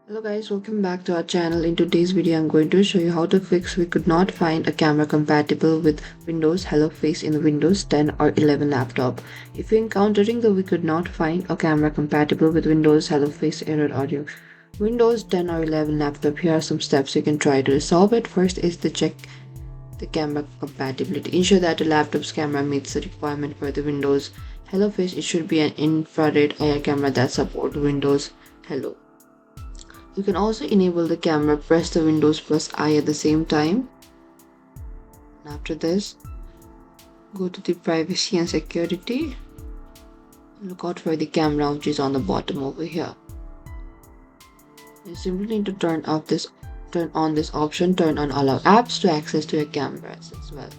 Hello guys, welcome back to our channel. In today's video, I'm going to show you how to fix we could not find a camera compatible with Windows Hello Face in the Windows 10 or 11 laptop. If you're encountering the we could not find a camera compatible with Windows Hello Face error audio Windows 10 or 11 laptop, here are some steps you can try to resolve it. First is to check the camera compatibility. Ensure that the laptop's camera meets the requirement for the Windows Hello Face. It should be an infrared IR camera that supports Windows Hello. You can also enable the camera, press the Windows plus I at the same time. And after this, go to the privacy and security. Look out for the camera which is on the bottom over here. You simply need to turn on this option, turn on allow apps to access to your cameras as well.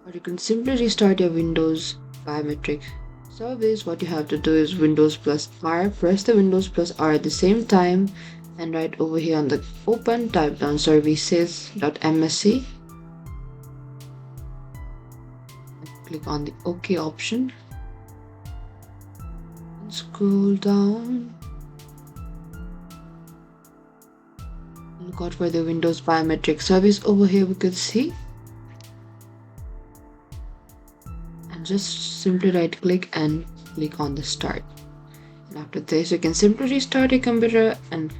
Or you can simply restart your Windows biometric service. What you have to do is Windows plus R, press the Windows plus R at the same time, and right over here on the open, type down services.msc and click on the OK option and scroll down. Look out for the Windows biometric service over here, we could see, and just simply right click and click on the start. And after this, you can simply restart your computer, and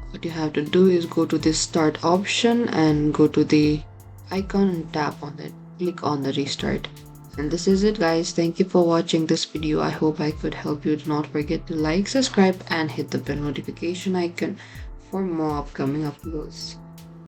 what you have to do is go to this start option and go to the icon and tap on it, click on the restart. And this is it guys. Thank you for watching this video. I hope I could help you. Do not forget to like, subscribe and hit the bell notification icon for more upcoming uploads.